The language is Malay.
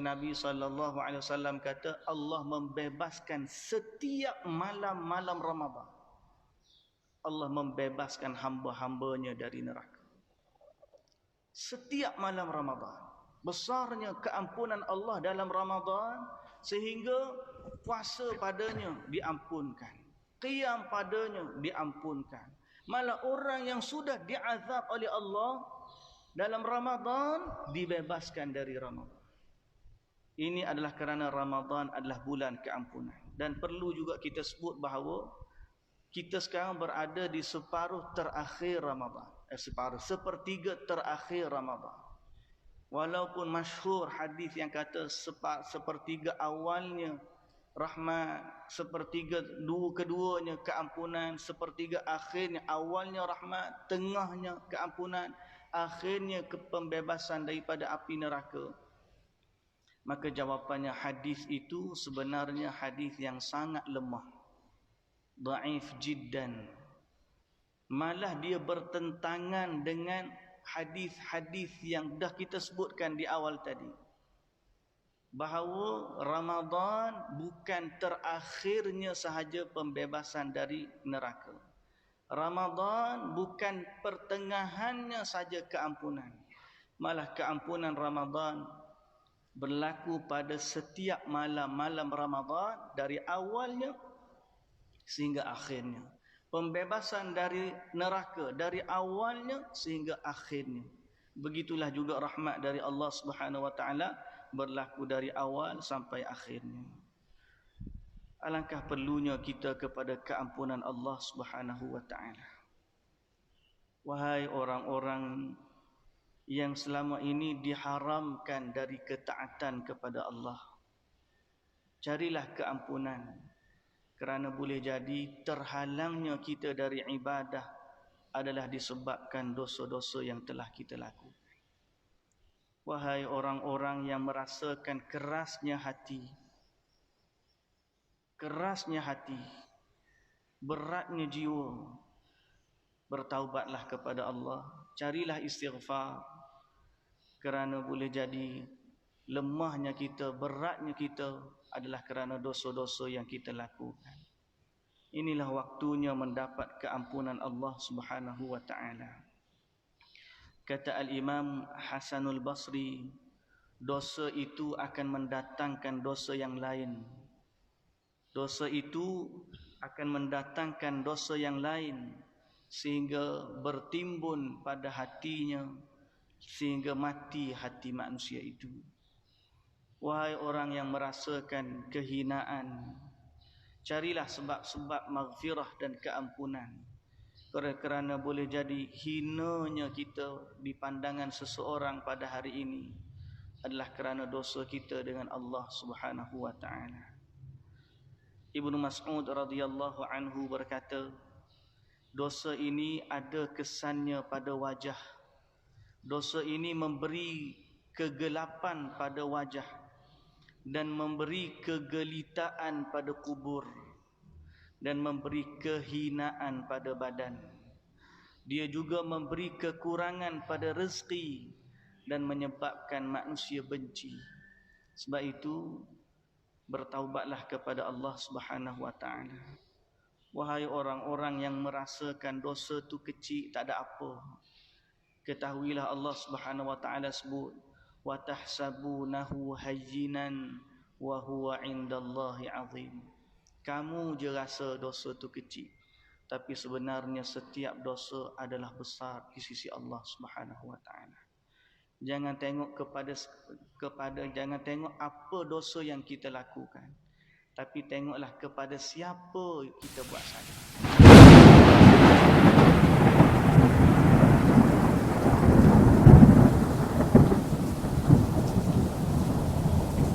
Nabi SAW kata Allah membebaskan setiap malam-malam Ramadan. Allah membebaskan hamba-hambanya dari neraka. Setiap malam Ramadan. Besarnya keampunan Allah dalam Ramadan sehingga puasa padanya diampunkan. Qiyam padanya diampunkan. Malah orang yang sudah diazab oleh Allah dalam Ramadan dibebaskan dari Ramadan. Ini adalah kerana Ramadan adalah bulan keampunan. Dan perlu juga kita sebut bahawa kita sekarang berada di separuh terakhir Ramadan. Sepertiga terakhir Ramadan. Walaupun masyhur hadis yang kata sepertiga awalnya rahmat, sepertiga keduanya keampunan, sepertiga akhirnya awalnya rahmat, tengahnya keampunan, akhirnya pembebasan daripada api neraka. Maka jawapannya hadis itu sebenarnya hadis yang sangat lemah. Dhaif jiddan. Malah dia bertentangan dengan hadis-hadis yang dah kita sebutkan di awal tadi. Bahawa Ramadan bukan terakhirnya sahaja pembebasan dari neraka. Ramadan bukan pertengahannya saja keampunan. Malah keampunan Ramadan berlaku pada setiap malam-malam Ramadan dari awalnya sehingga akhirnya. Pembebasan dari neraka dari awalnya sehingga akhirnya. Begitulah juga rahmat dari Allah Subhanahu wa taala berlaku dari awal sampai akhirnya. Alangkah perlunya kita kepada keampunan Allah Subhanahu wa taala. Wahai orang-orang yang selama ini diharamkan dari ketaatan kepada Allah, carilah keampunan, kerana boleh jadi terhalangnya kita dari ibadah adalah disebabkan dosa-dosa yang telah kita lakukan. Wahai orang-orang yang merasakan kerasnya hati, beratnya jiwa, bertaubatlah kepada Allah, carilah istighfar, kerana boleh jadi lemahnya kita, beratnya kita adalah kerana dosa-dosa yang kita lakukan. Inilah waktunya mendapat keampunan Allah Subhanahu wa taala. Kata Al-Imam Hasanul Basri, dosa itu akan mendatangkan dosa yang lain. Dosa itu akan mendatangkan dosa yang lain sehingga bertimbun pada hatinya, sehingga mati hati manusia itu. Wahai orang yang merasakan kehinaan, carilah sebab-sebab maghfirah dan keampunan. Kerana boleh jadi hinanya kita di pandangan seseorang pada hari ini adalah kerana dosa kita dengan Allah Subhanahu wa taala. Ibnu Mas'ud radhiyallahu anhu berkata, dosa ini ada kesannya pada wajah. Dosa ini memberi kegelapan pada wajah dan memberi kegelitaan pada kubur dan memberi kehinaan pada badan. Dia juga memberi kekurangan pada rezeki dan menyebabkan manusia benci. Sebab itu bertaubatlah kepada Allah Subhanahu wa taala. Wahai orang-orang yang merasakan dosa itu kecil, tak ada apa, ketahuilah Allah Subhanahu wa taala sebut, wa tahsabunahu hayyinan wa huwa indallahi azim. Kamu je rasa dosa itu kecil, tapi sebenarnya setiap dosa adalah besar di sisi Allah Subhanahu wa taala. Jangan tengok jangan tengok apa dosa yang kita lakukan, tapi tengoklah kepada siapa kita buat salah.